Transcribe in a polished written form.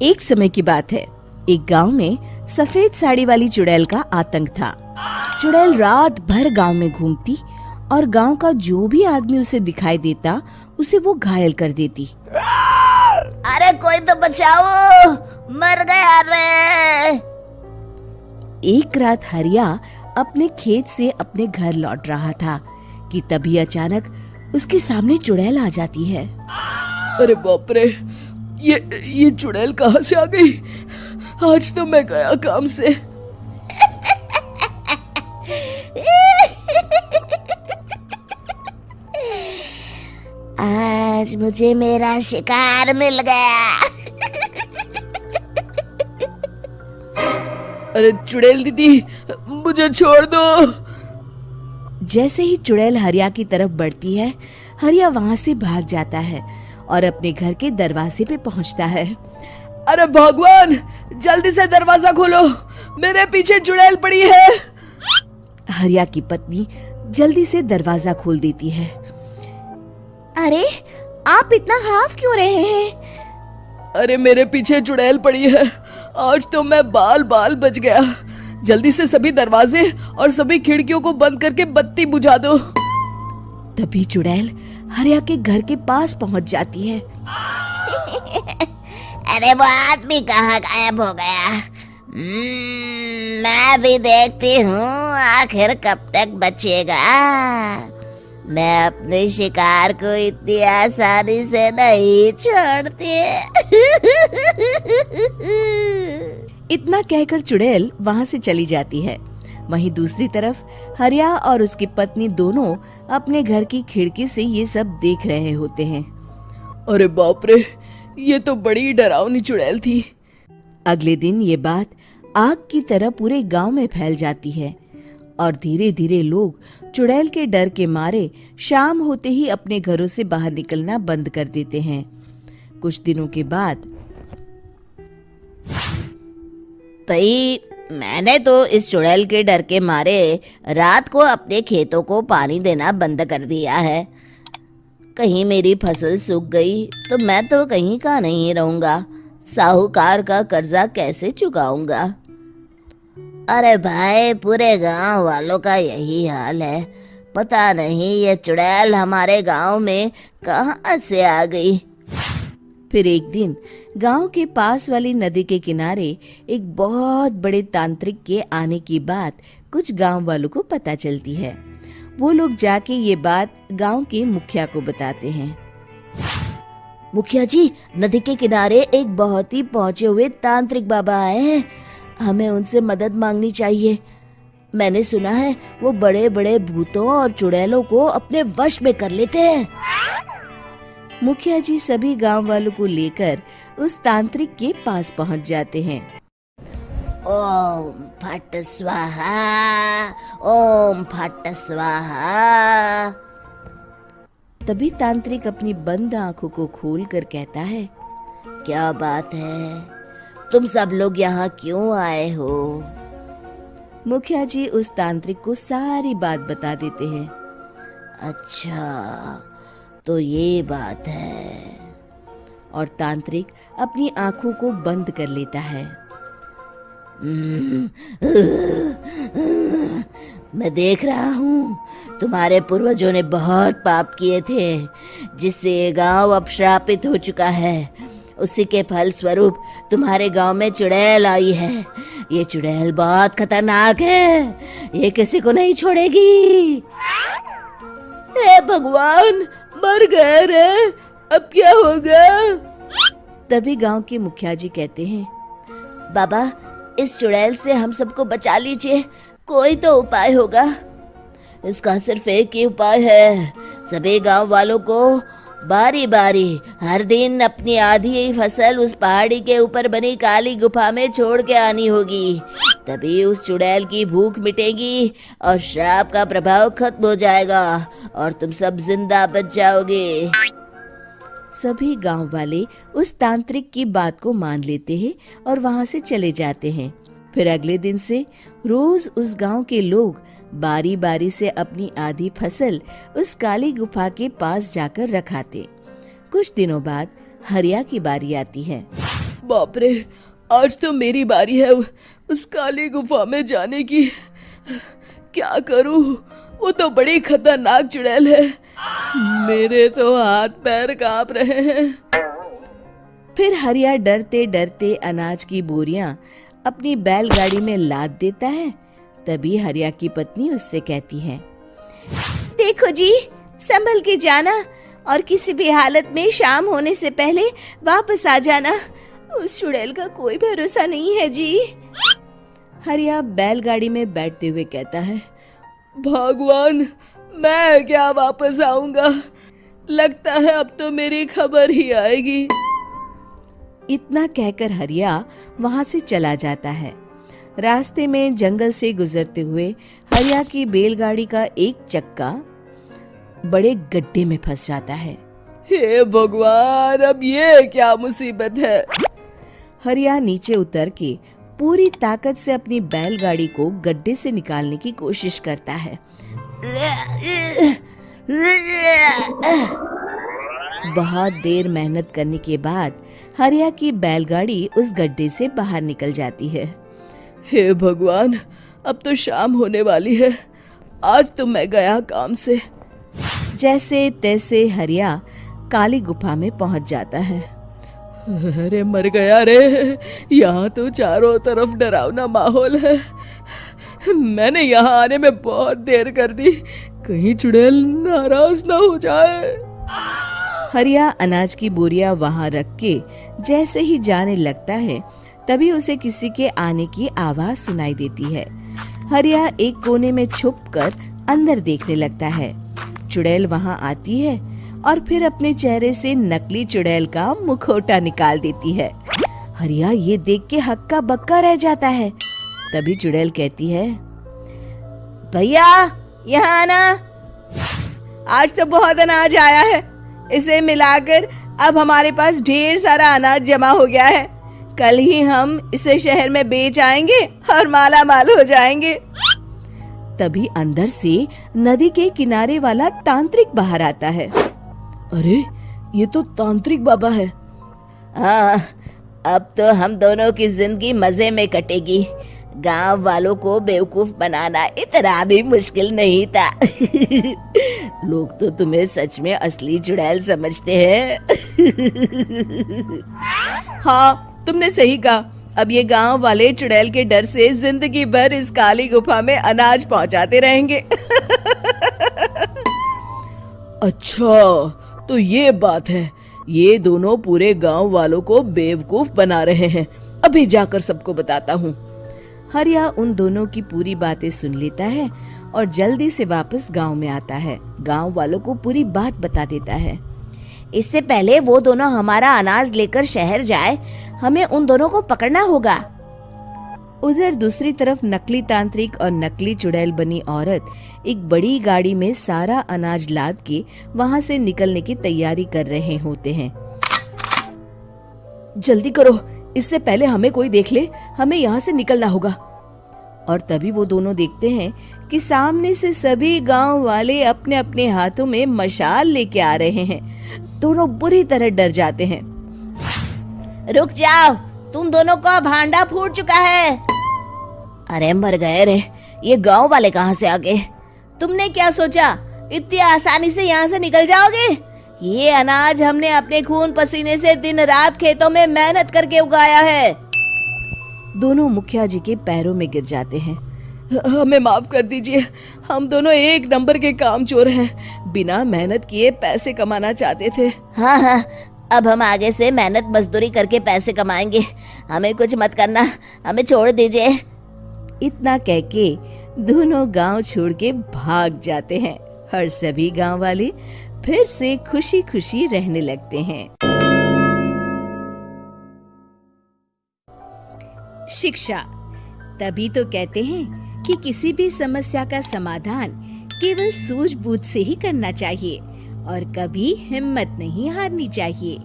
एक समय की बात है। एक गांव में सफेद साड़ी वाली चुड़ैल का आतंक था। चुड़ैल रात भर गांव में घूमती और गांव का जो भी आदमी उसे दिखाई देता उसे वो घायल कर देती। अरे कोई तो बचाओ, मर गया रे। एक रात हरिया अपने खेत से अपने घर लौट रहा था कि तभी अचानक उसके सामने चुड़ैल आ जाती है। अरे बाप रे, ये चुड़ैल कहाँ से आ गई? आज तो मैं गया काम से। आज मुझे मेरा शिकार मिल गया। अरे चुड़ैल दीदी, मुझे छोड़ दो। जैसे ही चुड़ैल हरिया की तरफ बढ़ती है, हरिया वहाँ से भाग जाता है और अपने घर के दरवाजे पे पहुँचता है। अरे भगवान, जल्दी से दरवाजा खोलो, मेरे पीछे चुड़ैल पड़ी है। हरिया की पत्नी जल्दी से दरवाजा खोल देती है। अरे आप इतना हाफ क्यों रहे हैं? अरे मेरे पीछे चुड़ैल पड़ी है, आज तो मैं बाल बाल बच गया। जल्दी से सभी दरवाजे और सभी खिड़कियों को बंद करके बत्ती बुझा दो। तभी चुड़ैल हरिया के घर के पास पहुंच जाती है। अरे वो आदमी कहाँ गायब हो गया? मैं भी देखती हूँ आखिर कब तक बचेगा। मैं अपने शिकार को इतनी आसानी से नहीं छोड़ती। इतना कहकर चुड़ैल वहां से चली जाती है। वहीं दूसरी तरफ हरिया और उसकी पत्नी दोनों अपने घर की खिड़की से ये सब देख रहे होते हैं। अरे बाप रे, ये तो बड़ी डरावनी चुड़ैल थी। अगले दिन ये बात आग की तरह पूरे गांव में फैल जाती है और धीरे धीरे लोग चुड़ैल के डर के मारे शाम होते ही अपने घरों से बाहर निकलना बंद कर देते हैं। कुछ दिनों के बाद भाई, मैंने तो इस चुड़ैल के डर के मारे रात को अपने खेतों को पानी देना बंद कर दिया है। कहीं मेरी फसल सूख गई तो मैं तो कहीं का नहीं रहूंगा। साहूकार का कर्जा कैसे चुकाऊंगा? अरे भाई, पूरे गांव वालों का यही हाल है। पता नहीं ये चुड़ैल हमारे गांव में कहां से आ गई। फिर एक दिन गांव के पास वाली नदी के किनारे एक बहुत बड़े तांत्रिक के आने की बात कुछ गांव वालों को पता चलती है। वो लोग जाके ये बात गांव के मुखिया को बताते हैं। मुखिया जी, नदी के किनारे एक बहुत ही पहुंचे हुए तांत्रिक बाबा आए हैं। हमें उनसे मदद मांगनी चाहिए। मैंने सुना है वो बड़े बड़े भूतों और चुड़ैलों को अपने वश में कर लेते हैं। मुखिया जी सभी गांव वालों को लेकर उस तांत्रिक के पास पहुंच जाते हैं। ओम फट स्वाहा, ओम फट स्वाहा। तभी तांत्रिक अपनी बंद आंखों को खोलकर कहता है, क्या बात है? तुम सब लोग यहाँ क्यों आए हो? मुखिया जी उस तांत्रिक को सारी बात बता देते हैं। अच्छा, तो ये बात है। और तांत्रिक अपनी आंखों को बंद कर लेता है। मैं देख रहा हूँ तुम्हारे पूर्वजों ने बहुत पाप किए थे, जिससे ये गांव अब श्रापित हो चुका है। उसी के फल स्वरूप तुम्हारे गांव में चुड़ैल आई है। ये चुड़ैल बहुत खतरनाक है, ये किसी को नहीं छोड़ेगी। हे भगवान, मर गए रे, अब क्या होगा? तभी गांव के मुखिया जी कहते हैं, बाबा, इस चुड़ैल से हम सबको बचा लीजिए, कोई तो उपाय होगा। इसका सिर्फ एक ही उपाय है। सभी गांव वालों को बारी बारी हर दिन अपनी आधी फसल उस पहाड़ी के ऊपर बनी काली गुफा में छोड़ के आनी होगी। तभी उस चुड़ैल की भूख मिटेगी और श्राप का प्रभाव खत्म हो जाएगा और तुम सब जिंदा बच जाओगे। सभी गांव वाले उस तांत्रिक की बात को मान लेते हैं और वहां से चले जाते हैं। फिर अगले दिन से रोज उस गांव के लोग बारी बारी से अपनी आधी फसल उस काली गुफा के पास जाकर रखाते। कुछ दिनों बाद हरिया की बारी आती है। बाप रे, आज तो मेरी बारी है उस काली गुफा में जाने की। क्या करूं, वो तो बड़ी खतरनाक चुड़ैल है। मेरे तो हाथ पैर कांप रहे हैं। फिर हरिया डरते डरते अनाज की बोरियां अपनी बैलगाड़ी में लाद देता है। तभी हरिया की पत्नी उससे कहती है, देखो जी, संभल के जाना और किसी भी हालत में शाम होने से पहले वापस आ जाना। उस चुड़ैल का कोई भरोसा नहीं है जी। हरिया बैलगाड़ी में बैठते हुए कहता है, भगवान, मैं क्या वापस आऊंगा? लगता है अब तो मेरी खबर ही आएगी। इतना कहकर हरिया वहां से चला जाता है। रास्ते में जंगल से गुजरते हुए हरिया की बैलगाड़ी का एक चक्का बड़े गड्ढे में फंस जाता है। हे भगवान, अब ये क्या मुसीबत है? हरिया नीचे उतर के पूरी ताकत से अपनी बैलगाड़ी को गड्ढे से निकालने की कोशिश करता है। बहुत देर मेहनत करने के बाद हरिया की बैलगाड़ी उस गड्ढे से बाहर निकल जाती है। हे भगवान, अब तो शाम होने वाली है। आज तो मैं गया काम से। जैसे तैसे हरिया काली गुफा में पहुंच जाता है। अरे मर गया रे, यहाँ तो चारों तरफ डरावना माहौल है। मैंने यहाँ आने में बहुत देर कर दी, कहीं चुड़ैल नाराज ना हो जाए। हरिया अनाज की बोरियां वहां रख के जैसे ही जाने लगता है, तभी उसे किसी के आने की आवाज सुनाई देती है। हरिया एक कोने में छुपकर अंदर देखने लगता है। चुड़ैल वहां आती है और फिर अपने चेहरे से नकली चुड़ैल का मुखौटा निकाल देती है। हरिया ये देख के हक्का बक्का रह जाता है। तभी चुड़ैल कहती है, भैया यहाँ आना, आज तो बहुत अनाज आया है। इसे मिलाकर अब हमारे पास ढेर सारा अनाज जमा हो गया है। कल ही हम इसे शहर में बेच आएंगे और माला माल हो जाएंगे। तभी अंदर से नदी के किनारे वाला तांत्रिक बाहर आता है। अरे, ये तो तांत्रिक बाबा है। हाँ, अब तो हम दोनों की जिंदगी मजे में कटेगी। गांव वालों को बेवकूफ बनाना इतना भी मुश्किल नहीं था। लोग तो तुम्हें सच में असली चुड़ैल समझते हैं। हाँ, तुमने सही कहा। अब ये गांव वाले चुड़ैल के डर से जिंदगी भर इस काली गुफा में अनाज पहुंचाते रहेंगे। अच्छा, तो ये बात है। ये दोनों पूरे गांव वालों को बेवकूफ बना रहे हैं। अभी जाकर सबको बताता हूँ। हरिया उन दोनों की पूरी बातें सुन लेता है और जल्दी से वापस गांव में आता है। गांव वालों को पूरी बात बता देता है। इससे पहले वो दोनों हमारा अनाज लेकर शहर जाए, हमें उन दोनों को पकड़ना होगा। उधर दूसरी तरफ नकली तांत्रिक और नकली चुड़ैल बनी औरत एक बड़ी गाड़ी में सारा अनाज लाद के वहां से निकलने की तैयारी कर रहे होते हैं। जल्दी करो, इससे पहले हमें कोई देख ले। हमें यहाँ से निकलना होगा। और तभी वो दोनों देखते हैं कि सामने से सभी गांव वाले अपने अपने हाथों में मशाल लेके आ रहे हैं। दोनों बुरी तरह डर जाते हैं। रुक जाओ, तुम दोनों का भांडा फूट चुका है। अरे मर गए रे, ये गांव वाले कहाँ से आ गए? तुमने क्या सोचा इतनी आसानी से यहाँ से निकल जाओगे? ये अनाज हमने अपने खून पसीने से दिन रात खेतों में मेहनत करके उगाया है। दोनों मुखिया जी के पैरों में गिर जाते हैं। हमें माफ कर दीजिए, हम दोनों एक नंबर के कामचोर हैं। बिना मेहनत किए पैसे कमाना चाहते थे। हाँ हाँ, अब हम आगे से मेहनत मजदूरी करके पैसे कमाएंगे। हमें कुछ मत करना, हमें छोड़ दीजिए। इतना कह के दोनों गांव छोड़ के भाग जाते हैं और सभी गांव वाले फिर से खुशी खुशी रहने लगते हैं। शिक्षा, तभी तो कहते हैं कि किसी भी समस्या का समाधान केवल सूझबूझ से ही करना चाहिए और कभी हिम्मत नहीं हारनी चाहिए।